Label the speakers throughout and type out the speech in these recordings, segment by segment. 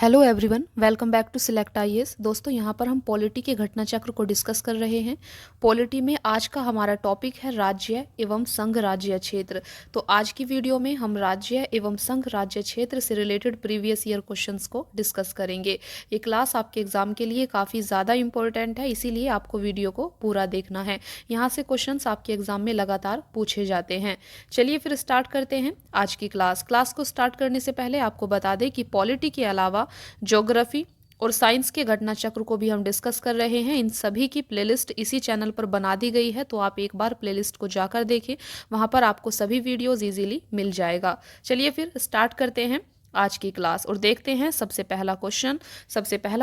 Speaker 1: Hello everyone, welcome back to select IAS. दोस्तों, यहाँ पर हम पॉलिटी के घटना चक्र को डिस्कस कर रहे हैं। पॉलिटी में आज का हमारा टॉपिक है राज्य एवं संघ राज्य क्षेत्र। तो आज की वीडियो में हम राज्य एवं संघ राज्य क्षेत्र से रिलेटेड प्रीवियस ईयर क्वेश्चंस को डिस्कस करेंगे। ये क्लास आपके एग्जाम के लिए काफ़ी ज़्यादा इंपॉर्टेंट है, इसीलिए आपको वीडियो को पूरा देखना है। यहाँ से क्वेश्चन आपके एग्जाम में लगातार पूछे जाते हैं। चलिए फिर स्टार्ट करते हैं आज की क्लास को स्टार्ट करने से पहले आपको बता दें कि पॉलिटी के अलावा ज्योग्राफी और साइंस के घटना चक्र को भी हम डिस्कस कर रहे हैं। इन सभी की प्लेलिस्ट इसी चैनल पर बना दी गई है, तो आप एक बार प्लेलिस्ट को जाकर देखें, वहां पर आपको सभी वीडियोस इजीली मिल जाएगा। चलिए फिर स्टार्ट करते हैं आज की क्लास और देखते हैं सबसे पहला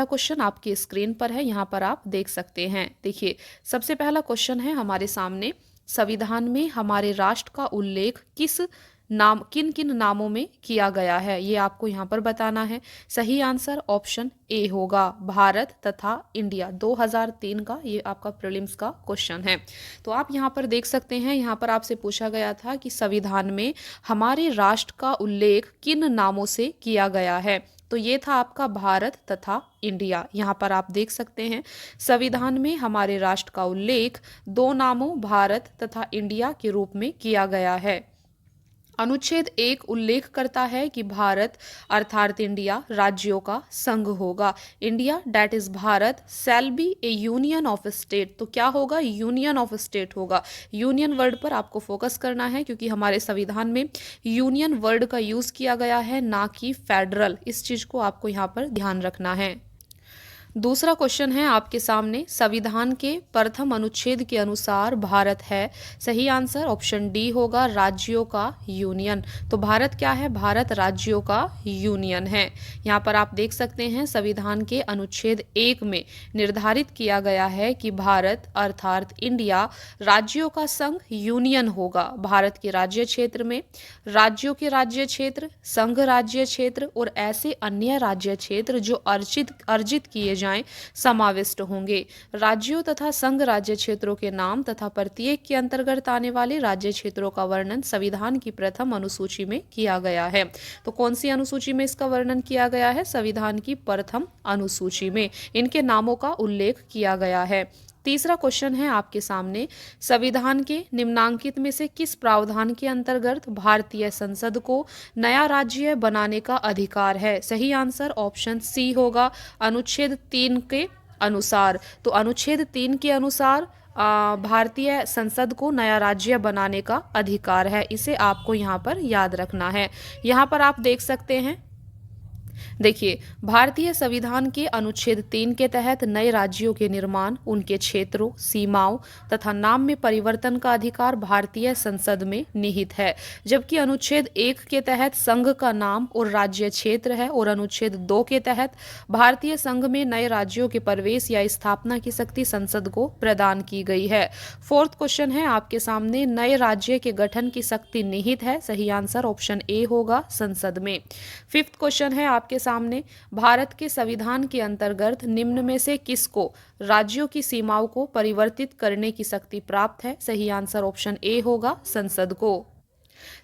Speaker 1: क्वेश्चन आपकी स्क्रीन पर है, यहाँ पर आप देख सकते हैं। देखिए, सबसे पहला क्वेश्चन है हमारे सामने, संविधान में हमारे राष्ट्र का उल्लेख किन किन नामों में किया गया है, ये आपको यहाँ पर बताना है। सही आंसर ऑप्शन ए होगा, भारत तथा इंडिया। 2003 का ये आपका प्रीलिम्स का क्वेश्चन है। तो आप यहाँ पर देख सकते हैं, यहाँ पर आपसे पूछा गया था कि संविधान में हमारे राष्ट्र का उल्लेख किन नामों से किया गया है, तो ये था आपका भारत तथा इंडिया। यहाँ पर आप देख सकते हैं, संविधान में हमारे राष्ट्र का उल्लेख दो नामों भारत तथा इंडिया के रूप में किया गया है। अनुच्छेद 1 उल्लेख करता है कि भारत अर्थात इंडिया राज्यों का संघ होगा। India that is Bharat shall be A union of state. तो क्या होगा? यूनियन ऑफ स्टेट होगा। यूनियन वर्ड पर आपको फोकस करना है, क्योंकि हमारे संविधान में यूनियन वर्ड का यूज किया गया है, ना कि फेडरल। इस चीज को आपको यहाँ पर ध्यान रखना है। दूसरा क्वेश्चन है आपके सामने, संविधान के प्रथम अनुच्छेद के अनुसार भारत है। सही आंसर ऑप्शन डी होगा, राज्यों का यूनियन। तो भारत क्या है? भारत राज्यों का यूनियन है। यहाँ पर आप देख सकते हैं, संविधान के अनुच्छेद 1 में निर्धारित किया गया है कि भारत अर्थात इंडिया राज्यों का संघ यूनियन होगा। भारत के राज्य क्षेत्र में राज्यों के राज्य क्षेत्र, संघ राज्य क्षेत्र और ऐसे अन्य राज्य क्षेत्र जो अर्जित किए जाएं समाविष्ट होंगे। राज्यों तथा संघ राज्य क्षेत्रों के नाम तथा प्रत्येक के अंतर्गत आने वाले राज्य क्षेत्रों का वर्णन संविधान की प्रथम अनुसूची में किया गया है। तो कौन सी अनुसूची में इसका वर्णन किया गया है? संविधान की प्रथम अनुसूची में इनके नामों का उल्लेख किया गया है। तीसरा क्वेश्चन है आपके सामने, संविधान के निम्नांकित में से किस प्रावधान के अंतर्गत भारतीय संसद को नया राज्य बनाने का अधिकार है? सही आंसर ऑप्शन सी होगा, अनुच्छेद 3 के अनुसार। तो अनुच्छेद 3 के अनुसार भारतीय संसद को नया राज्य बनाने का अधिकार है। इसे आपको यहाँ पर याद रखना है। यहाँ पर आप देख सकते हैं, देखिए, भारतीय संविधान के अनुच्छेद 3 के तहत नए राज्यों के निर्माण, उनके क्षेत्रों, सीमाओं तथा नाम में परिवर्तन का अधिकार भारतीय संसद में निहित है। जबकि अनुच्छेद 1 के तहत संघ का नाम और राज्य क्षेत्र है, और अनुच्छेद 2 के तहत भारतीय संघ में नए राज्यों के प्रवेश या स्थापना की शक्ति संसद को प्रदान की गई है। फोर्थ क्वेश्चन है आपके सामने, नए राज्य के गठन की शक्ति निहित है। सही आंसर ऑप्शन ए होगा, संसद में। फिफ्थ क्वेश्चन है आपके सामने, भारत के संविधान के अंतर्गत निम्न में से किसको राज्यों की सीमाओं को परिवर्तित करने की शक्ति प्राप्त है? सही आंसर ऑप्शन ए होगा, संसद को।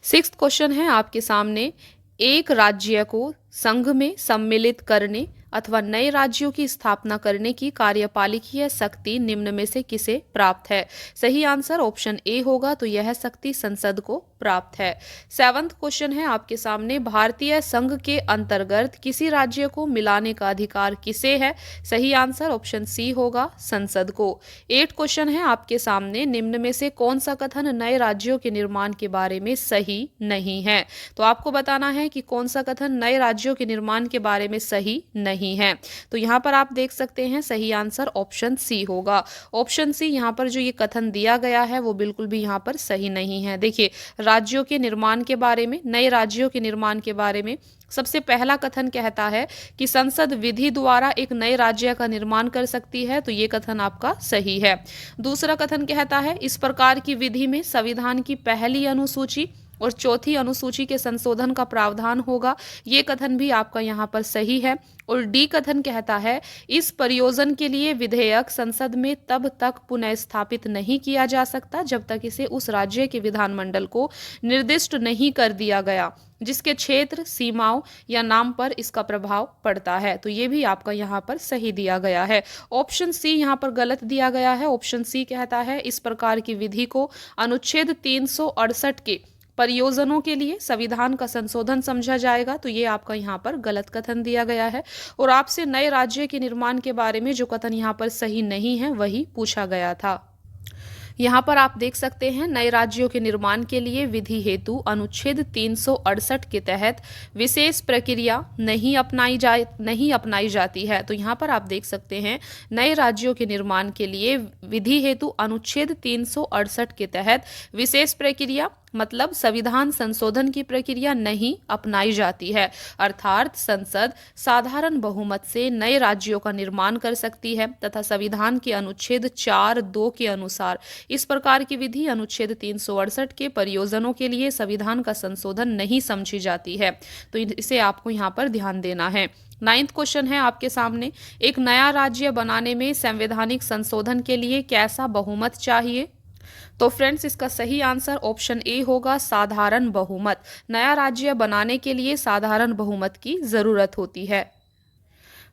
Speaker 1: सिक्स्थ क्वेश्चन है आपके सामने, एक राज्य को संघ में सम्मिलित करने अथवा नए राज्यों की स्थापना करने की कार्यपालिकीय शक्ति निम्न में से किसे प्राप्त है? सही आंसर ऑप्शन ए होगा, तो यह शक्ति संसद को प्राप्त है। सेवंथ क्वेश्चन है आपके सामने, भारतीय संघ के अंतर्गत किसी राज्य को मिलाने का अधिकार किसे है? सही आंसर ऑप्शन सी होगा, संसद को। 8 क्वेश्चन है आपके सामने, निम्न में से कौन सा कथन नए राज्यों के निर्माण के बारे में सही नहीं है? तो आपको बताना है कि कौन सा कथन नए राज्यों के निर्माण के बारे में सही नहीं है। तो यहाँ पर आप देख सकते हैं, सही आंसर ऑप्शन सी होगा। ऑप्शन सी, यहाँ पर जो ये कथन दिया गया है वो बिल्कुल भी यहाँ पर सही नहीं है। देखिए, राज्यों के निर्माण के बारे में, नए राज्यों के निर्माण के बारे में सबसे पहला कथन कहता है कि संसद विधि द्वारा एक नए राज्य का निर्माण कर सकती है, तो ये कथन आपका सही है। दूसरा कथन कहता है, इस प्रकार की विधि में संविधान की पहली अनुसूची और चौथी अनुसूची के संशोधन का प्रावधान होगा, ये कथन भी आपका यहाँ पर सही है। और डी कथन कहता है इस परियोजन के लिए विधेयक संसद में तब तक पुनः स्थापित नहीं किया जा सकता जब तक इसे उस राज्य के विधानमंडल को निर्दिष्ट नहीं कर दिया गया जिसके क्षेत्र, सीमाओं या नाम पर इसका प्रभाव पड़ता है। तो ये भी आपका यहाँ पर सही दिया गया है। ऑप्शन सी यहाँ पर गलत दिया गया है। ऑप्शन सी कहता है इस प्रकार की विधि को अनुच्छेद 368 के परियोजनों के लिए संविधान का संशोधन समझा जाएगा। तो ये आपका यहाँ पर गलत कथन दिया गया है। और आपसे नए राज्य के निर्माण के बारे में जो कथन यहाँ पर सही नहीं है वही पूछा गया था। यहाँ पर आप देख सकते हैं नए राज्यों के निर्माण के लिए विधि हेतु अनुच्छेद 368 के तहत विशेष प्रक्रिया नहीं अपनाई जाती है। तो यहाँ पर आप देख सकते हैं नए राज्यों के निर्माण के लिए विधि हेतु अनुच्छेद 368 के तहत विशेष प्रक्रिया मतलब संविधान संशोधन की प्रक्रिया नहीं अपनाई जाती है। अर्थात संसद साधारण बहुमत से नए राज्यों का निर्माण कर सकती है तथा संविधान के अनुच्छेद 4(2) के अनुसार इस प्रकार की विधि अनुच्छेद 368 के परियोजनों के लिए संविधान का संशोधन नहीं समझी जाती है। तो इसे आपको यहाँ पर ध्यान देना है। 9th क्वेश्चन है आपके सामने, एक नया राज्य बनाने में संवैधानिक संशोधन के लिए कैसा बहुमत चाहिए? तो फ्रेंड्स इसका सही आंसर ऑप्शन ए होगा, साधारण बहुमत। नया राज्य बनाने के लिए साधारण बहुमत की जरूरत होती है।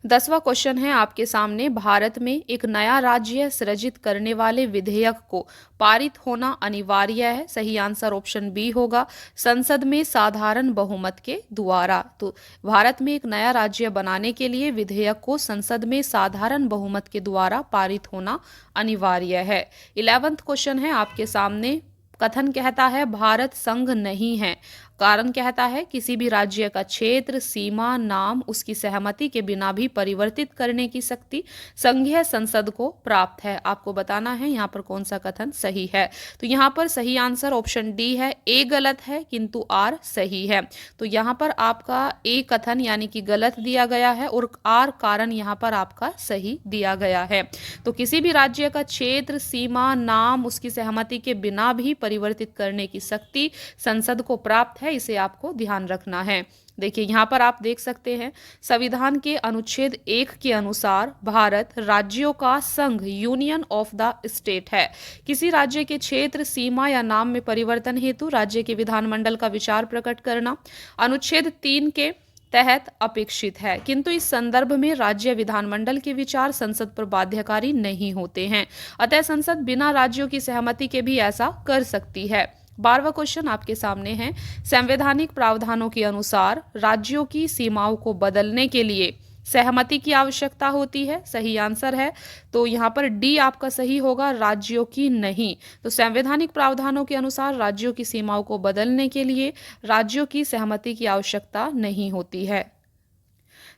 Speaker 1: 10वां क्वेश्चन है आपके सामने, भारत में एक नया राज्य सृजित करने वाले विधेयक को पारित होना अनिवार्य है। सही आंसर ऑप्शन बी होगा, संसद में साधारण बहुमत के द्वारा। तो भारत में एक नया राज्य बनाने के लिए विधेयक को संसद में साधारण बहुमत के द्वारा पारित होना अनिवार्य है। 11वां क्वेश्चन है आपके सामने, कथन कहता है भारत संघ नहीं है। कारण कहता है किसी भी राज्य का क्षेत्र, सीमा, नाम उसकी सहमति के बिना भी परिवर्तित करने की शक्ति संघीय संसद को प्राप्त है। आपको बताना है यहाँ पर कौन सा कथन सही है। तो यहाँ पर सही आंसर ऑप्शन डी है। ए गलत है किंतु आर सही है। तो यहाँ पर आपका ए कथन यानी कि गलत दिया गया है और आर कारण यहाँ पर आपका सही दिया गया है। तो किसी भी राज्य का क्षेत्र, सीमा, नाम उसकी सहमति के बिना भी परिवर्तित करने की शक्ति संसद को प्राप्त है, इसे आपको ध्यान रखना है। देखिए यहाँ पर आप देख सकते हैं संविधान के अनुच्छेद 1 के अनुसार भारत राज्यों का संघ, यूनियन ऑफ द स्टेट है। किसी राज्य के क्षेत्र, सीमा या नाम में परिवर्तन हेतु राज्य के विधानमंडल का विचार प्रकट करना अनुच्छेद 3 के तहत अपेक्षित है, किंतु इस संदर्भ में राज्य विधानमंडल के विचार संसद पर बाध्यकारी नहीं होते हैं। अतः संसद बिना राज्यों की सहमति के भी ऐसा कर सकती है। 12वां क्वेश्चन आपके सामने है, संवैधानिक प्रावधानों के अनुसार राज्यों की सीमाओं को बदलने के लिए सहमति की आवश्यकता होती है। सही आंसर है। तो यहाँ पर डी आपका सही होगा, राज्यों की नहीं। तो संवैधानिक प्रावधानों के अनुसार राज्यों की सीमाओं को बदलने के लिए राज्यों की सहमति की आवश्यकता नहीं होती है।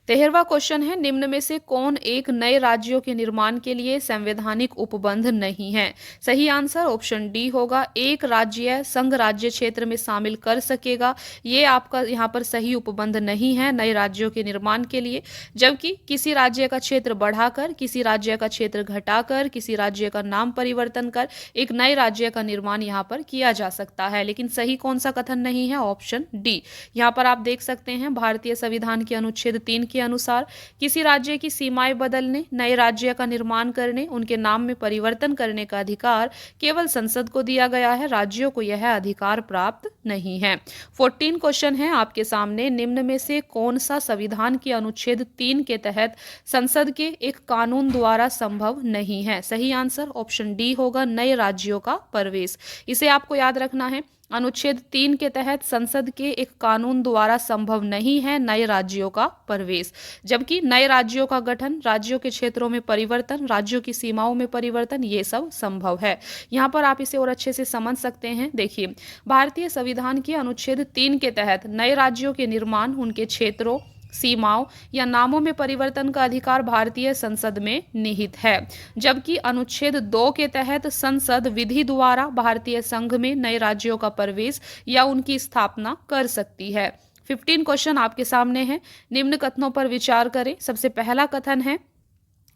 Speaker 1: 13वां क्वेश्चन है, निम्न में से कौन एक नए राज्यों के निर्माण के लिए संवैधानिक उपबंध नहीं है? सही आंसर ऑप्शन डी होगा, एक राज्य संघ राज्य क्षेत्र में शामिल कर सकेगा। ये आपका यहाँ पर सही उपबंध नहीं है नए राज्यों के निर्माण के लिए। जबकि किसी राज्य का क्षेत्र बढ़ाकर, किसी राज्य का क्षेत्र घटाकर, किसी राज्य का नाम परिवर्तन कर एक नए राज्य का निर्माण यहाँ पर किया जा सकता है। लेकिन सही कौन सा कथन नहीं है? Option D. यहाँ पर आप देख सकते हैं भारतीय संविधान के अनुच्छेद 3 के अनुसार किसी राज्य की सीमाएं बदलने, नए राज्य का निर्माण करने, उनके नाम में परिवर्तन करने का अधिकार केवल संसद को दिया गया है, राज्यों को यह अधिकार प्राप्त नहीं है। 14 क्वेश्चन है आपके सामने, निम्न में से कौन सा संविधान के अनुच्छेद 3 के तहत संसद के एक कानून द्वारा संभव नहीं है? सही आंसर ऑप्शन डी होगा, नए राज्यों का प्रवेश। इसे आपको याद रखना है, अनुच्छेद 3 के तहत संसद के एक कानून द्वारा संभव नहीं है नए राज्यों का प्रवेश, जबकि नए राज्यों का गठन, राज्यों के क्षेत्रों में परिवर्तन, राज्यों की सीमाओं में परिवर्तन, ये सब संभव है। यहाँ पर आप इसे और अच्छे से समझ सकते हैं। देखिए, भारतीय संविधान के अनुच्छेद 3 के तहत नए राज्यों के निर्माण, उनके क्षेत्रों, सीमाओं या नामों में परिवर्तन का अधिकार भारतीय संसद में निहित है, जबकि अनुच्छेद 2 के तहत संसद विधि द्वारा भारतीय संघ में नए राज्यों का प्रवेश या उनकी स्थापना कर सकती है। 15 क्वेश्चन आपके सामने है, निम्न कथनों पर विचार करें। सबसे पहला कथन है,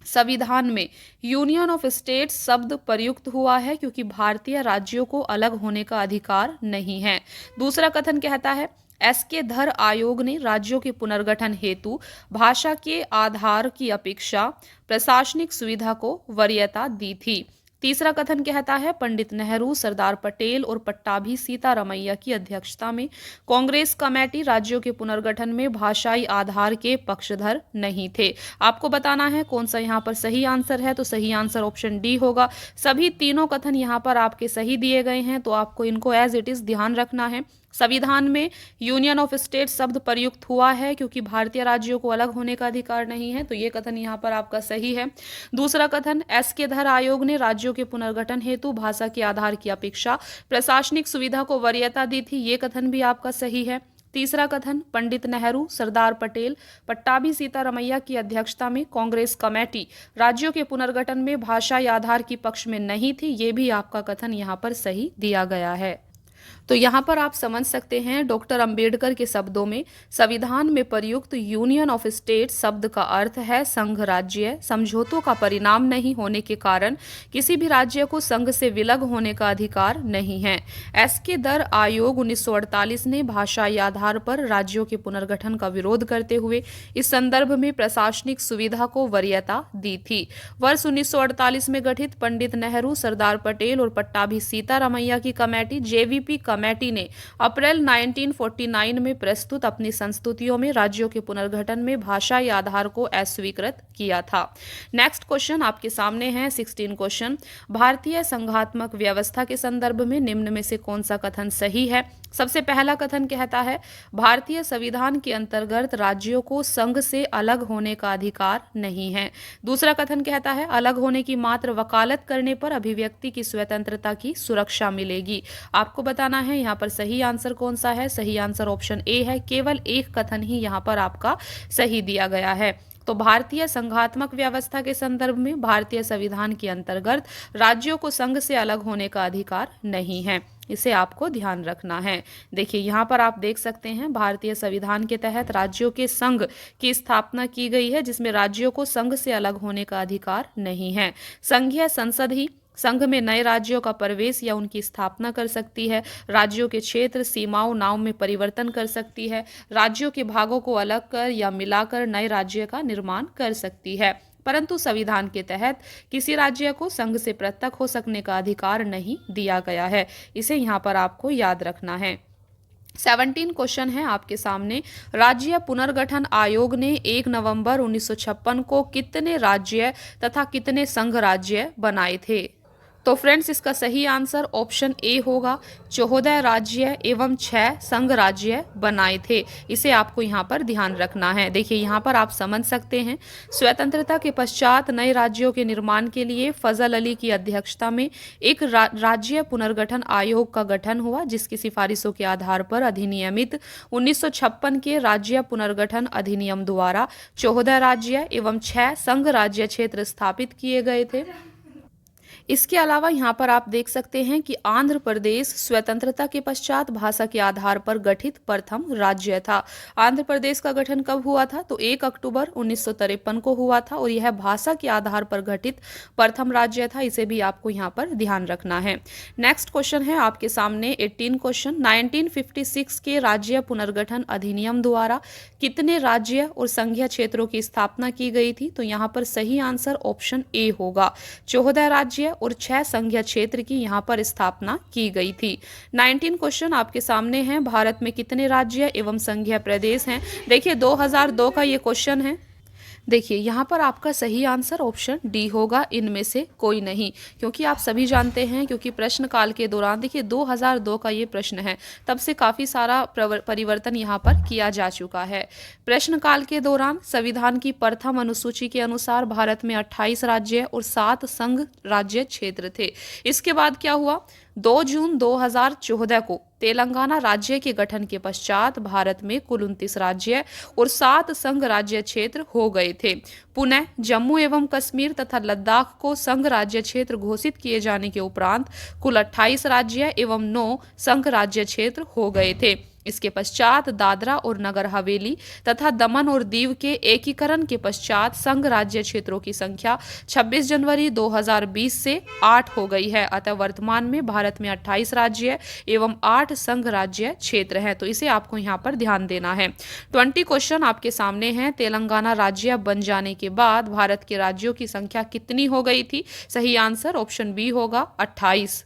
Speaker 1: संविधान में यूनियन ऑफ स्टेट्स शब्द प्रयुक्त हुआ है क्योंकि भारतीय राज्यों को अलग होने का अधिकार नहीं है। दूसरा कथन कहता है एसके धर आयोग ने राज्यों के पुनर्गठन हेतु भाषा के आधार की अपेक्षा प्रशासनिक सुविधा को वरीयता दी थी। तीसरा कथन कहता है पंडित नेहरू, सरदार पटेल और पट्टाभी सीतारमैया की अध्यक्षता में कांग्रेस कमेटी राज्यों के पुनर्गठन में भाषाई आधार के पक्षधर नहीं थे। आपको बताना है कौन सा यहाँ पर सही आंसर है, तो सही आंसर ऑप्शन डी होगा। सभी तीनों कथन यहाँ पर आपके सही दिए गए हैं, तो आपको इनको एज इट इज ध्यान रखना है। संविधान में यूनियन ऑफ स्टेट शब्द प्रयुक्त हुआ है क्योंकि भारतीय राज्यों को अलग होने का अधिकार नहीं है, तो ये कथन यहाँ पर आपका सही है। दूसरा कथन एसके धर आयोग ने राज्यों के पुनर्गठन हेतु भाषा के आधार की अपेक्षा प्रशासनिक सुविधा को वरीयता दी थी, ये कथन भी आपका सही है। तीसरा कथन पंडित नेहरू, सरदार पटेल, पट्टाभी सीतारमैया की अध्यक्षता में कांग्रेस कमेटी राज्यों के पुनर्गठन में भाषाई आधार की पक्ष में नहीं थी, ये भी आपका कथन यहाँ पर सही दिया गया है। तो यहाँ पर आप समझ सकते हैं डॉक्टर अंबेडकर के शब्दों में संविधान में प्रयुक्त यूनियन ऑफ स्टेट शब्द का अर्थ है संघ राज्य। समझौतों का परिणाम नहीं होने के कारण किसी भी राज्य को संघ से विलग होने का अधिकार नहीं है। एसके धर आयोग 1948 ने भाषाई आधार पर राज्यों के पुनर्गठन का विरोध करते हुए इस संदर्भ में प्रशासनिक सुविधा को वरीयता दी थी। वर्ष 1948 में गठित पंडित नेहरू, सरदार पटेल और पट्टाभी सीतारमैया की कमेटी जेवीपी कमेटी ने अप्रैल 1949 में प्रस्तुत अपनी संस्तुतियों में राज्यों के पुनर्गठन में भाषाई आधार को अस्वीकृत किया था। नेक्स्ट क्वेश्चन आपके सामने है 16 क्वेश्चन। भारतीय संघात्मक व्यवस्था के संदर्भ में निम्न में से कौन सा कथन सही है? सबसे पहला कथन कहता है भारतीय संविधान के अंतर्गत राज्यों को संघ से अलग होने का अधिकार नहीं है। दूसरा कथन कहता है अलग होने की मात्र वकालत करने पर अभिव्यक्ति की स्वतंत्रता की सुरक्षा मिलेगी। आपको बताना है यहाँ पर सही आंसर कौन सा है। सही आंसर ऑप्शन ए है। केवल एक कथन ही यहाँ पर आपका सही दिया गया है। तो भारतीय संघात्मक व्यवस्था के संदर्भ में भारतीय संविधान के अंतर्गत राज्यों को संघ से अलग होने का अधिकार नहीं है, इसे आपको ध्यान रखना है। देखिए यहाँ पर आप देख सकते हैं भारतीय संविधान के तहत राज्यों के संघ की स्थापना की गई है, जिसमें राज्यों को संघ से अलग होने का अधिकार नहीं है। संघीय संसद ही संघ में नए राज्यों का प्रवेश या उनकी स्थापना कर सकती है। राज्यों के क्षेत्र सीमाओं नाव में परिवर्तन कर सकती है। राज्यों के भागों को अलग कर या मिलाकर नए राज्य का निर्माण कर सकती है, परंतु संविधान के तहत किसी राज्य को संघ से पृथक हो सकने का अधिकार नहीं दिया गया है। इसे यहाँ पर आपको याद रखना है। 17 क्वेश्चन है आपके सामने। राज्य पुनर्गठन आयोग ने 1 नवंबर 1956 को कितने राज्य तथा कितने संघ राज्य बनाए थे? तो फ्रेंड्स इसका सही आंसर ऑप्शन ए होगा। 14 राज्य एवं 6 संघ राज्य बनाए थे। इसे आपको यहाँ पर ध्यान रखना है। देखिए यहाँ पर आप समझ सकते हैं स्वतंत्रता के पश्चात नए राज्यों के निर्माण के लिए फजल अली की अध्यक्षता में एक राज्य पुनर्गठन आयोग का गठन हुआ, जिसकी सिफारिशों के आधार पर अधिनियमित 1956 के राज्य पुनर्गठन अधिनियम द्वारा 14 राज्य एवं 6 संघ राज्य क्षेत्र स्थापित किए गए थे। इसके अलावा यहाँ पर आप देख सकते हैं कि आंध्र प्रदेश स्वतंत्रता के पश्चात भाषा के आधार पर गठित प्रथम राज्य था। आंध्र प्रदेश का गठन कब हुआ था? तो 1 अक्टूबर 1953 को हुआ था और यह भाषा के आधार पर गठित प्रथम राज्य था। इसे भी आपको यहाँ पर ध्यान रखना है। नेक्स्ट क्वेश्चन है आपके सामने 18 क्वेश्चन। 1956 के राज्य पुनर्गठन अधिनियम द्वारा कितने राज्य और संघीय क्षेत्रों की स्थापना की गई थी? तो यहाँ पर सही आंसर ऑप्शन ए होगा। 14 राज्य और 6 संघीय क्षेत्र की यहाँ पर स्थापना की गई थी। 19 क्वेश्चन आपके सामने हैं। भारत में कितने राज्य एवं संघीय प्रदेश हैं? देखिए 2002 का ये क्वेश्चन है। देखिए यहाँ पर आपका सही आंसर ऑप्शन डी होगा, इनमें से कोई नहीं, क्योंकि आप सभी जानते हैं क्योंकि प्रश्न काल के दौरान देखिए 2002 का ये प्रश्न है, तब से काफ़ी सारा परिवर्तन यहाँ पर किया जा चुका है। प्रश्न काल के दौरान संविधान की प्रथम अनुसूची के अनुसार भारत में 28 राज्य और 7 संघ राज्य क्षेत्र थे। इसके बाद क्या हुआ? 2 जून 2014 को तेलंगाना राज्य के गठन के पश्चात भारत में कुल 29 राज्य और 7 संघ राज्य क्षेत्र हो गए थे। पुनः जम्मू एवं कश्मीर तथा लद्दाख को संघ राज्य क्षेत्र घोषित किए जाने के उपरांत कुल 28 राज्य एवं 9 संघ राज्य क्षेत्र हो गए थे। इसके पश्चात दादरा और नगर हवेली तथा दमन और दीव के एकीकरण के पश्चात संघ राज्य क्षेत्रों की संख्या 26 जनवरी 2020 से 8 हो गई है। अतः वर्तमान में भारत में 28 राज्य एवं 8 संघ राज्य क्षेत्र हैं। तो इसे आपको यहाँ पर ध्यान देना है। 20 क्वेश्चन आपके सामने हैं। तेलंगाना राज्य बन जाने के बाद भारत के राज्यों की संख्या कितनी हो गई थी? सही आंसर ऑप्शन बी होगा 28।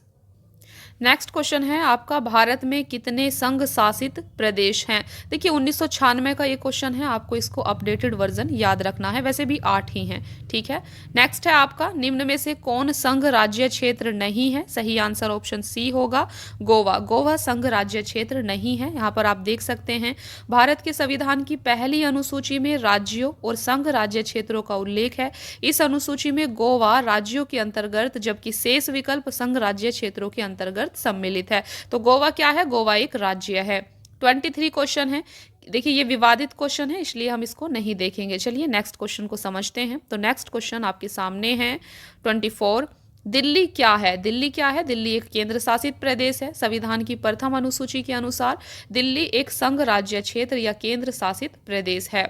Speaker 1: नेक्स्ट क्वेश्चन है आपका, भारत में कितने संघ शासित प्रदेश हैं? देखिए 1996 का ये क्वेश्चन है, आपको इसको अपडेटेड वर्जन याद रखना है, वैसे भी 8 ही हैं, ठीक है। नेक्स्ट है आपका, निम्न में से कौन संघ राज्य क्षेत्र नहीं है? सही आंसर ऑप्शन सी होगा गोवा। गोवा संघ राज्य क्षेत्र नहीं है। यहाँ पर आप देख सकते हैं भारत के संविधान की पहली अनुसूची में राज्यों और संघ राज्य क्षेत्रों का उल्लेख है। इस अनुसूची में गोवा राज्यों के अंतर्गत जबकि शेष विकल्प संघ राज्य क्षेत्रों के अंतर्गत सम्मिलित है। तो गोवा क्या है? गोवा एक राज्य है। 23 क्वेश्चन है। देखिए ये विवादित क्वेश्चन है इसलिए हम इसको नहीं देखेंगे। चलिए नेक्स्ट क्वेश्चन को समझते हैं। तो नेक्स्ट क्वेश्चन आपके सामने है 24। दिल्ली क्या है? दिल्ली क्या है? दिल्ली एक केंद्र शासित प्रदेश है। संविधान की प्रथम अनुसूची के अनुसार दिल्ली एक संघ राज्य क्षेत्र या केंद्र शासित प्रदेश है।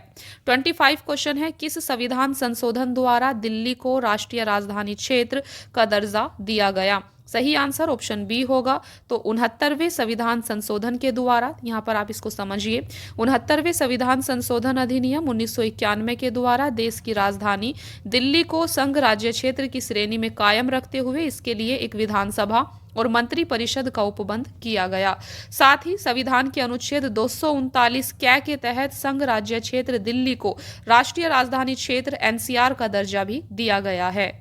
Speaker 1: 25 क्वेश्चन है, किस संविधान संशोधन द्वारा दिल्ली को राष्ट्रीय राजधानी क्षेत्र का दर्जा दिया गया? सही आंसर ऑप्शन बी होगा। तो 69वें संविधान संशोधन के द्वारा, यहाँ पर आप इसको समझिए, 69वें संविधान संशोधन अधिनियम 1991 के द्वारा देश की राजधानी दिल्ली को संघ राज्य क्षेत्र की श्रेणी में कायम रखते हुए इसके लिए एक विधानसभा और मंत्री परिषद का उपबंध किया गया। साथ ही संविधान के अनुच्छेद 239 कै के तहत संघ राज्य क्षेत्र दिल्ली को राष्ट्रीय राजधानी क्षेत्र एनसीआर का दर्जा भी दिया गया है।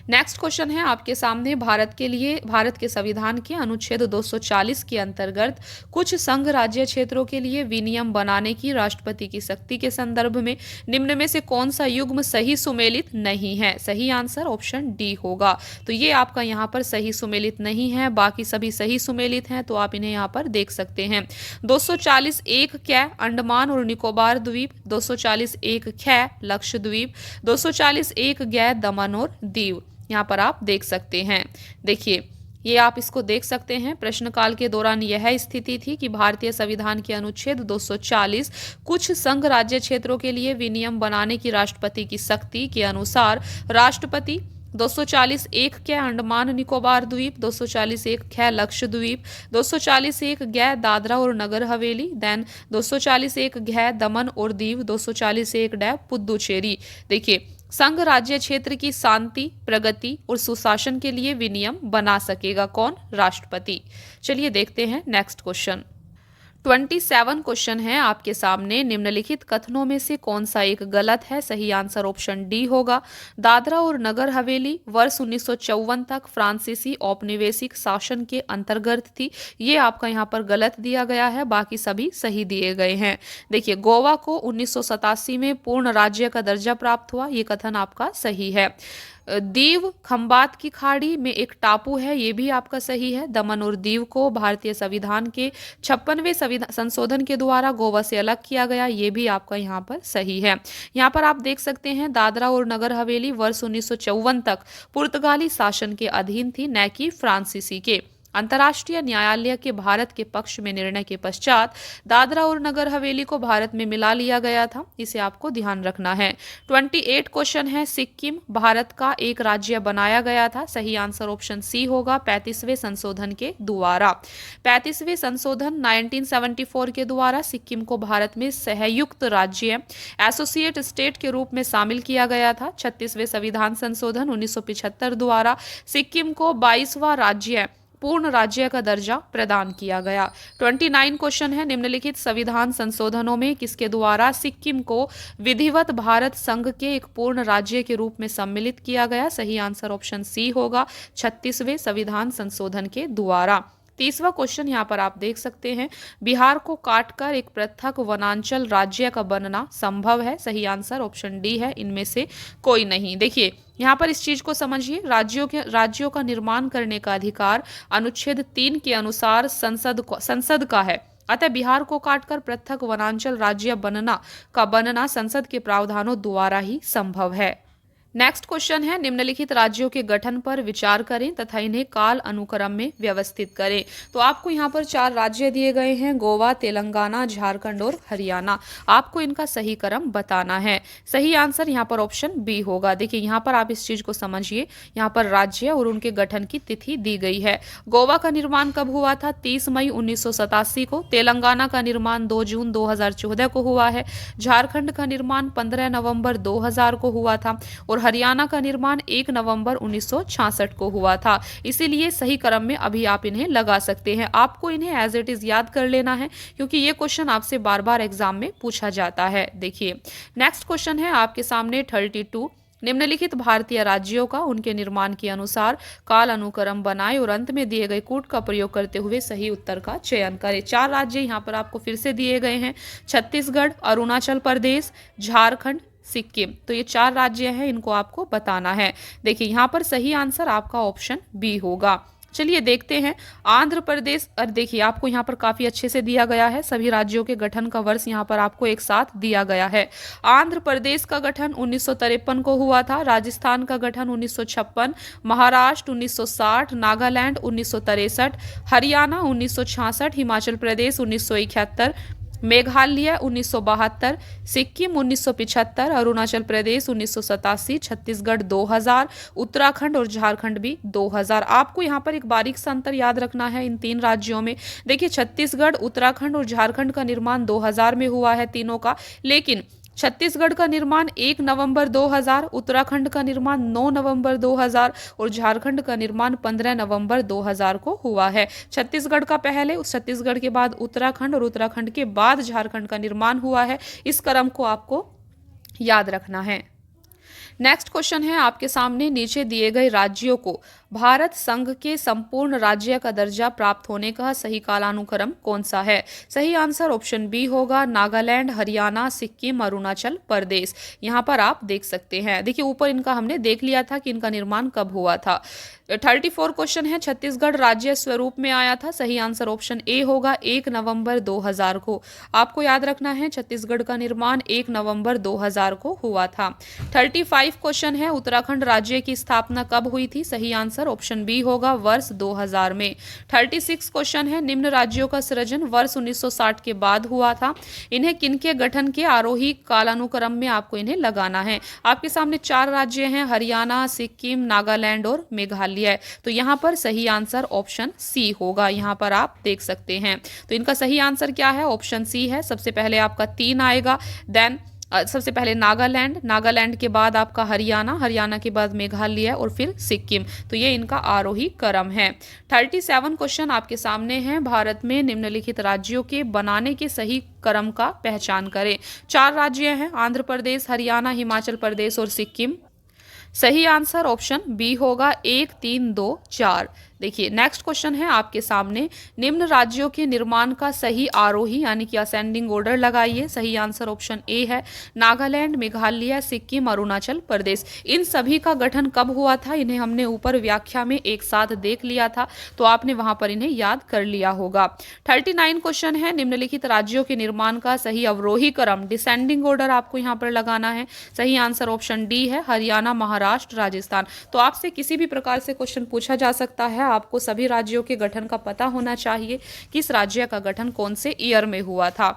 Speaker 1: नेक्स्ट क्वेश्चन है आपके सामने, भारत के संविधान के अनुच्छेद 240 के अंतर्गत कुछ संघ राज्य क्षेत्रों के लिए विनियम बनाने की राष्ट्रपति की शक्ति के संदर्भ में निम्न में से कौन सा युग्म सही सुमेलित नहीं है? सही आंसर ऑप्शन डी होगा। तो ये आपका यहाँ पर सही सुमेलित नहीं है, बाकी सभी सही सुमेलित हैं, तो आप इन्हें यहाँ पर देख सकते हैं। 240 एक कै अंडमान और निकोबार द्वीप, 240 एक कै लक्षद्वीप, 240 एक गै दमन और दीव, यहाँ पर आप देख सकते हैं। देखिए ये आप इसको देख सकते हैं। प्रश्नकाल के दौरान यह स्थिति थी कि भारतीय संविधान के अनुच्छेद 240 कुछ संघ राज्य क्षेत्रों के लिए विनियम बनाने की राष्ट्रपति की शक्ति के अनुसार राष्ट्रपति 240 एक कै अंडमान निकोबार द्वीप, 240 एक कै लक्षद्वीप, 240 एक गै दादरा और नगर हवेली, देन 240 एक गै दमन और दीव, 240 एक डै पुद्दुचेरी। देखिए संघ राज्य क्षेत्र की शांति, प्रगति और सुशासन के लिए विनियम बना सकेगा कौन? राष्ट्रपति। चलिए देखते हैं नेक्स्ट क्वेश्चन। 27 क्वेश्चन है आपके सामने, निम्नलिखित कथनों में से कौन सा एक गलत है? सही आंसर ऑप्शन डी होगा। दादरा और नगर हवेली वर्ष 1954 तक फ्रांसीसी औपनिवेशिक शासन के अंतर्गत थी। ये आपका यहाँ पर गलत दिया गया है, बाकी सभी सही दिए गए हैं। देखिए गोवा को 1987 में पूर्ण राज्य का दर्जा प्राप्त हुआ, ये कथन आपका सही है। दीव खंबात की खाड़ी में एक टापू है, ये भी आपका सही है। दमन और दीव को भारतीय संविधान के 56वें संशोधन के द्वारा गोवा से अलग किया गया, ये भी आपका यहाँ पर सही है। यहाँ पर आप देख सकते हैं दादरा और नगर हवेली वर्ष 1954 तक पुर्तगाली शासन के अधीन थी, न कि फ्रांसीसी के। अंतर्राष्ट्रीय न्यायालय के भारत के पक्ष में निर्णय के पश्चात दादरा और नगर हवेली को भारत में मिला लिया गया था, इसे आपको ध्यान रखना है। 28 क्वेश्चन है, सिक्किम भारत का एक राज्य बनाया गया था। सही आंसर ऑप्शन सी होगा 35वें संशोधन के द्वारा। 35वें संशोधन 1974 के द्वारा सिक्किम को भारत में सहयुक्त राज्य एसोसिएट स्टेट के रूप में शामिल किया गया था। 36वें संविधान संशोधन 1975 द्वारा सिक्किम को 22वां राज्य पूर्ण राज्य का दर्जा प्रदान किया गया। 29 क्वेश्चन है, निम्नलिखित संविधान संशोधनों में किसके द्वारा सिक्किम को विधिवत भारत संघ के एक पूर्ण राज्य के रूप में सम्मिलित किया गया? सही आंसर ऑप्शन सी होगा 36वें संविधान संशोधन के द्वारा। 30वां क्वेश्चन यहाँ पर आप देख सकते हैं, बिहार को काटकर एक पृथक वनांचल राज्य का बनना संभव है? सही आंसर ऑप्शन डी है, इनमें से कोई नहीं। देखिए यहाँ पर इस चीज को समझिए, राज्यों का निर्माण करने का अधिकार अनुच्छेद 3 के अनुसार संसद का है। अतः बिहार को काटकर पृथक वनांचल राज्य बनना संसद के प्रावधानों द्वारा ही संभव है। नेक्स्ट क्वेश्चन है, निम्नलिखित राज्यों के गठन पर विचार करें तथा इन्हें काल अनुक्रम में व्यवस्थित करें। तो आपको यहाँ पर 4 राज्य दिए गए हैं, गोवा, तेलंगाना, झारखंड और हरियाणा। आपको इनका सही क्रम बताना है। सही आंसर यहाँ पर ऑप्शन बी होगा। देखिए यहाँ पर आप इस चीज को समझिए, यहाँ पर राज्य और उनके गठन की तिथि दी गई है। गोवा का निर्माण कब हुआ था? 30 मई 1987 को। तेलंगाना का निर्माण 2 जून 2014 को हुआ है। झारखंड का निर्माण 15 नवंबर 2000 को हुआ था और हरियाणा का निर्माण 1 नवंबर 1966 को हुआ था। इसीलिए सही क्रम में अभी आप इन्हें लगा सकते हैं। आपको इन्हें एज इट इज याद कर लेना है, क्योंकि ये क्वेश्चन आपसे बार बार एग्जाम में पूछा जाता है। देखिए नेक्स्ट क्वेश्चन है आपके सामने 32। निम्नलिखित भारतीय राज्यों का उनके निर्माण के अनुसार काल अनुक्रम बनाए और अंत में दिए गए कूट का प्रयोग करते हुए सही उत्तर का चयन करें। 4 राज्य यहाँ पर आपको फिर से दिए गए हैं, छत्तीसगढ़, अरुणाचल प्रदेश, झारखंड, सिक्किम। तो ये 4 राज्य हैं, इनको आपको बताना है। देखिए यहाँ पर सही आंसर आपका ऑप्शन बी होगा। चलिए देखते हैं आंध्र प्रदेश। और देखिए आपको यहाँ पर काफी अच्छे से दिया गया है, सभी राज्यों के गठन का वर्ष यहाँ पर आपको एक साथ दिया गया है। आंध्र प्रदेश का गठन 1953 को हुआ था, राजस्थान का गठन 1956, महाराष्ट्र 1960, नागालैंड 1963, हरियाणा 1966, हिमाचल प्रदेश 1971, मेघालय 1972, सिक्किम 1975, अरुणाचल प्रदेश 1987, छत्तीसगढ़ 2000, उत्तराखंड और झारखंड भी 2000। आपको यहाँ पर एक बारीक सा अंतर याद रखना है इन 3 राज्यों में। देखिए छत्तीसगढ़, उत्तराखंड और झारखंड का निर्माण 2000 में हुआ है तीनों का, लेकिन छत्तीसगढ़ का निर्माण 1 नवंबर 2000, उत्तराखंड का निर्माण 9 नवंबर 2000 और झारखंड का निर्माण 15 नवंबर 2000 को हुआ है। छत्तीसगढ़ का पहले, उस छत्तीसगढ़ के बाद उत्तराखंड और उत्तराखंड के बाद झारखंड का निर्माण हुआ है। इस क्रम को आपको याद रखना है। नेक्स्ट क्वेश्चन है आपके सामने, नीचे दिए गए राज्यों को भारत संघ के संपूर्ण राज्य का दर्जा प्राप्त होने का सही कालानुक्रम कौन सा है? सही आंसर ऑप्शन बी होगा, नागालैंड, हरियाणा, सिक्किम, अरुणाचल प्रदेश। यहाँ पर आप देख सकते हैं, देखिए ऊपर इनका हमने देख लिया था कि इनका निर्माण कब हुआ था। 34 क्वेश्चन है, छत्तीसगढ़ राज्य स्वरूप में आया था। सही आंसर ऑप्शन ए होगा, 1 नवंबर 2000 को। आपको याद रखना है छत्तीसगढ़ का निर्माण 1 नवंबर 2000 को हुआ था। 35 क्वेश्चन है, उत्तराखंड राज्य की स्थापना कब हुई थी? सही आंसर ऑप्शन बी होगा, वर्ष 2000 में। 36 क्वेश्चन है, निम्न राज्यों का सृजन वर्ष 1960 के बाद हुआ था। इन्हें किनके गठन के आरोही कालानुक्रम में आपको इन्हें लगाना है। आपके सामने 4 राज्य हैं, हरियाणा, सिक्किम, नागालैंड और मेघालय। तो यहाँ पर सही आंसर ऑप्शन सी होगा, यहाँ पर आप देख सकते हैं। तो इनका सही आंसर क्या है? ऑप्शन सी है। सबसे पहले आपका 3 आएगा, देन सबसे पहले नागालैंड, नागालैंड के बाद आपका हरियाणा, हरियाणा के बाद मेघालय और फिर सिक्किम। तो ये इनका आरोही क्रम है। 37 क्वेश्चन आपके सामने हैं, भारत में निम्नलिखित राज्यों के बनाने के सही क्रम का पहचान करें। 4 राज्य हैं, आंध्र प्रदेश, हरियाणा, हिमाचल प्रदेश और सिक्किम। सही आंसर ऑप्शन बी होगा, 1, 3, 2, 4। देखिए नेक्स्ट क्वेश्चन है आपके सामने, निम्न राज्यों के निर्माण का सही आरोही यानी कि असेंडिंग ऑर्डर लगाइए। सही आंसर ऑप्शन ए है, नागालैंड, मेघालय, सिक्किम, अरुणाचल प्रदेश। इन सभी का गठन कब हुआ था? इन्हें हमने ऊपर व्याख्या में एक साथ देख लिया था, तो आपने वहां पर इन्हें याद कर लिया होगा। 39 क्वेश्चन है, निम्नलिखित राज्यों के निर्माण का सही अवरोही क्रम डिसेंडिंग ऑर्डर आपको यहाँ पर लगाना है। सही आंसर ऑप्शन डी है, हरियाणा, महाराष्ट्र, राजस्थान। तो आपसे किसी भी प्रकार से क्वेश्चन पूछा जा सकता है, आपको सभी राज्यों के गठन का पता होना चाहिए, किस राज्य का गठन कौन से ईयर में हुआ था।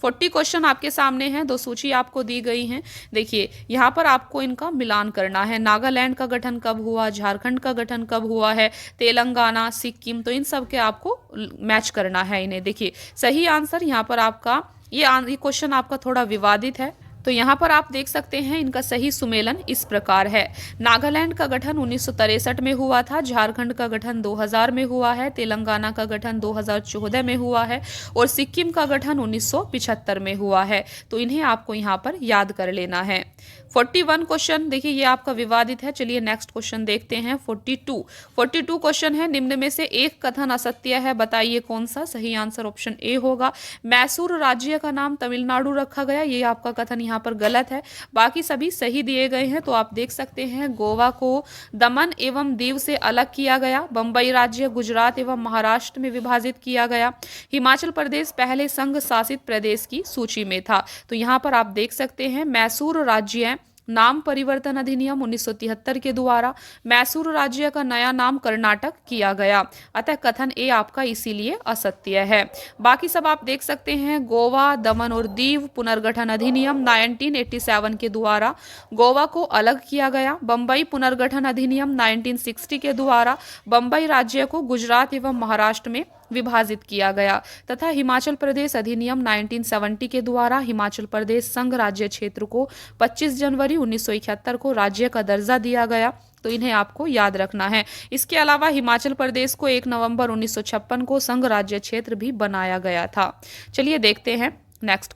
Speaker 1: 40 क्वेश्चन आपके सामने हैं, 2 सूची आपको दी गई हैं। देखिए यहाँ पर आपको इनका मिलान करना है, नागालैंड का गठन कब हुआ, झारखंड का गठन कब हुआ है, तेलंगाना, सिक्किम, तो इन सब के आपको मैच करना है इन्हें। देखिए सही आंसर यहाँ पर आपका ये क्वेश्चन आपका थोड़ा विवादित है, तो यहाँ पर आप देख सकते हैं इनका सही सुमेलन इस प्रकार है। नागालैंड का गठन 1963 में हुआ था, झारखंड का गठन 2000 में हुआ है, तेलंगाना का गठन 2014 में हुआ है और सिक्किम का गठन 1975 में हुआ है। तो इन्हें आपको यहाँ पर याद कर लेना है। 41 क्वेश्चन, देखिए ये आपका विवादित है। चलिए नेक्स्ट क्वेश्चन देखते हैं। 42 क्वेश्चन है, निम्न में से एक कथन असत्य है, बताइए कौन सा। सही आंसर ऑप्शन ए होगा, मैसूर राज्य का नाम तमिलनाडु रखा गया। ये आपका कथन यहाँ पर गलत है, बाकी सभी सही दिए गए हैं। तो आप देख सकते हैं गोवा को दमन एवं दीव से अलग किया गया, बंबई राज्य गुजरात एवं महाराष्ट्र में विभाजित किया गया, हिमाचल प्रदेश पहले संघ शासित प्रदेश की सूची में था। तो यहाँ पर आप देख सकते हैं मैसूर राज्य नाम परिवर्तन अधिनियम 1973 के द्वारा मैसूर राज्य का नया नाम कर्नाटक किया गया। अतः कथन ए आपका इसीलिए असत्य है। बाकी सब आप देख सकते हैं। गोवा, दमन और दीव पुनर्गठन अधिनियम 1987 के द्वारा गोवा को अलग किया गया। बम्बई पुनर्गठन अधिनियम 1960 के द्वारा बम्बई राज्य को गुजरात एवं महाराष्ट्र में विभाजित किया गया तथा हिमाचल प्रदेश अधिनियम 1970 के द्वारा हिमाचल प्रदेश संघ राज्य क्षेत्र को 25 जनवरी 1971 को राज्य का दर्जा दिया गया। तो इन्हें आपको याद रखना है। इसके अलावा हिमाचल प्रदेश को 1 नवंबर 1956 को संघ राज्य क्षेत्र भी बनाया गया था। चलिए देखते हैं नेक्स्ट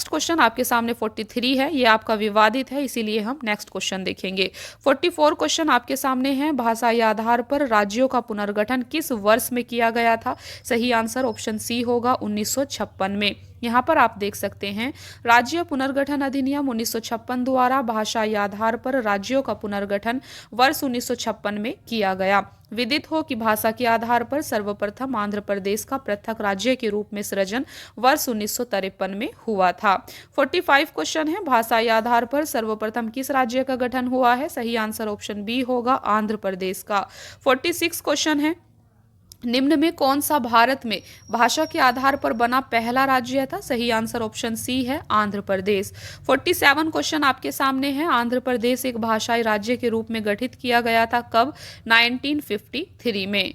Speaker 1: क्वेश्चन आपके सामने 43 है। ये आपका विवादित है, इसीलिए हम नेक्स्ट क्वेश्चन देखेंगे। 44 क्वेश्चन आपके सामने है। भाषाई आधार पर राज्यों का पुनर्गठन किस वर्ष में किया गया था? सही आंसर ऑप्शन सी होगा 1956 में। यहाँ पर आप देख सकते हैं राज्य पुनर्गठन अधिनियम 1956 द्वारा भाषाई आधार पर राज्यों का पुनर्गठन वर्ष 1956 में किया गया। विदित हो कि भाषा के आधार पर सर्वप्रथम आंध्र प्रदेश का पृथक राज्य के रूप में सृजन वर्ष 1953 में हुआ था। 45 क्वेश्चन है। भाषाई आधार पर सर्वप्रथम किस राज्य का गठन हुआ है? सही आंसर ऑप्शन बी होगा आंध्र प्रदेश का। 46 क्वेश्चन है। निम्न में कौन सा भारत में भाषा के आधार पर बना पहला राज्य था? सही आंसर ऑप्शन सी है आंध्र प्रदेश। 47 क्वेश्चन आपके सामने है। आंध्र प्रदेश एक भाषाई राज्य के रूप में गठित किया गया था कब? 1953 में।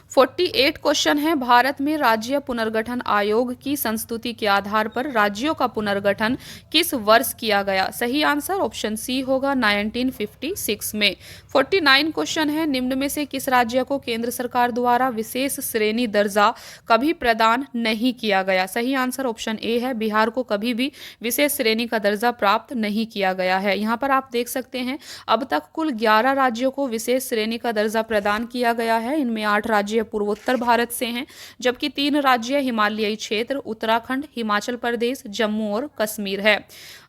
Speaker 1: 48 क्वेश्चन है। भारत में राज्य पुनर्गठन आयोग की संस्तुति के आधार पर राज्यों का पुनर्गठन किस वर्ष किया गया? सही आंसर ऑप्शन सी होगा 1956 में। 49 क्वेश्चन है। निम्न में से किस राज्य को केंद्र सरकार द्वारा विशेष श्रेणी दर्जा कभी प्रदान नहीं किया गया? सही आंसर ऑप्शन ए है बिहार को कभी भी विशेष श्रेणी का दर्जा प्राप्त नहीं किया गया है। यहाँ पर आप देख सकते हैं अब तक कुल 11 राज्यों को विशेष श्रेणी का दर्जा प्रदान किया गया है। इनमें 8 राज्य पूर्वोत्तर भारत से हैं, जबकि 3 राज्य हिमालयी क्षेत्र उत्तराखंड, हिमाचल प्रदेश, जम्मू और कश्मीर है।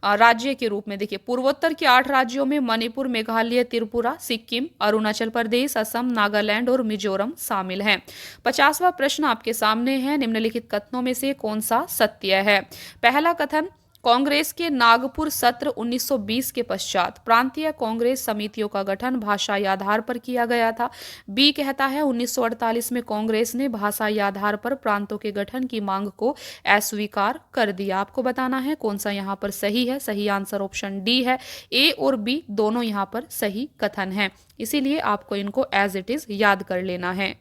Speaker 1: राज्य के रूप में देखिए पूर्वोत्तर के 8 राज्यों में मणिपुर, मेघालय, त्रिपुरा, सिक्किम, अरुणाचल प्रदेश, असम, नागालैंड और मिजोरम शामिल हैं। 50वां प्रश्न आपके सामने है। निम्नलिखित कथनों में से कौन सा सत्य है? पहला कथन, कांग्रेस के नागपुर सत्र 1920 के पश्चात प्रांतीय कांग्रेस समितियों का गठन भाषाई आधार पर किया गया था। बी कहता है 1948 में कांग्रेस ने भाषाई आधार पर प्रांतों के गठन की मांग को अस्वीकार कर दिया। आपको बताना है कौन सा यहाँ पर सही है। सही आंसर ऑप्शन डी है। ए और बी दोनों यहाँ पर सही कथन है, इसीलिए आपको इनको एज इट इज याद कर लेना है।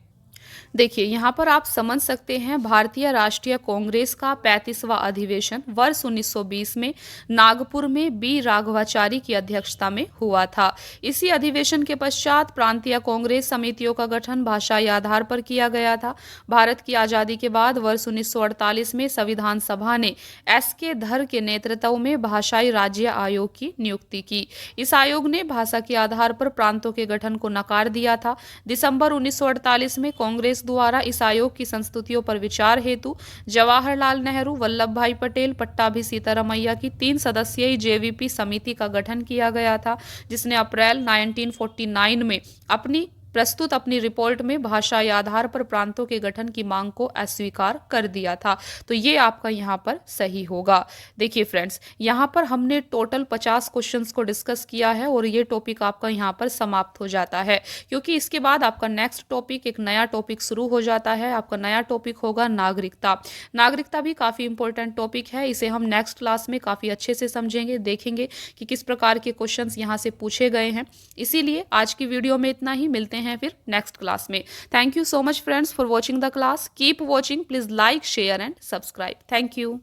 Speaker 1: देखिए यहाँ पर आप समझ सकते हैं भारतीय राष्ट्रीय कांग्रेस का 35वां अधिवेशन वर्ष 1920 में नागपुर में बी राघवाचारी की अध्यक्षता में हुआ था। इसी अधिवेशन के पश्चात प्रांतीय कांग्रेस समितियों का गठन भाषाई आधार पर किया गया था। भारत की आजादी के बाद वर्ष 1948 में संविधान सभा ने एस.के. धर के नेतृत्व में भाषाई राज्य आयोग की नियुक्ति की। इस आयोग ने भाषा के आधार पर प्रांतों के गठन को नकार दिया था। दिसंबर 1948 में कांग्रेस द्वारा इस आयोग की संस्तुतियों पर विचार हेतु जवाहरलाल नेहरू, वल्लभ भाई पटेल, पट्टाभी सीतारामैया की 3 सदस्यीय जेवीपी समिति का गठन किया गया था, जिसने अप्रैल 1949 में प्रस्तुत अपनी रिपोर्ट में भाषाई आधार पर प्रांतों के गठन की मांग को अस्वीकार कर दिया था। तो ये आपका यहाँ पर सही होगा। देखिए फ्रेंड्स, यहाँ पर हमने टोटल 50 क्वेश्चंस को डिस्कस किया है और ये टॉपिक आपका यहाँ पर समाप्त हो जाता है, क्योंकि इसके बाद आपका नेक्स्ट टॉपिक एक नया टॉपिक शुरू हो जाता है। आपका नया टॉपिक होगा नागरिकता। नागरिकता भी काफ़ी इंपॉर्टेंट टॉपिक है। इसे हम नेक्स्ट क्लास में काफ़ी अच्छे से समझेंगे, देखेंगे कि किस प्रकार के क्वेश्चन यहाँ से पूछे गए हैं। इसीलिए आज की वीडियो में इतना ही, मिलते हैं फिर नेक्स्ट क्लास में। Thank you so much friends for watching the class. Keep watching, please like, share and subscribe. Thank you.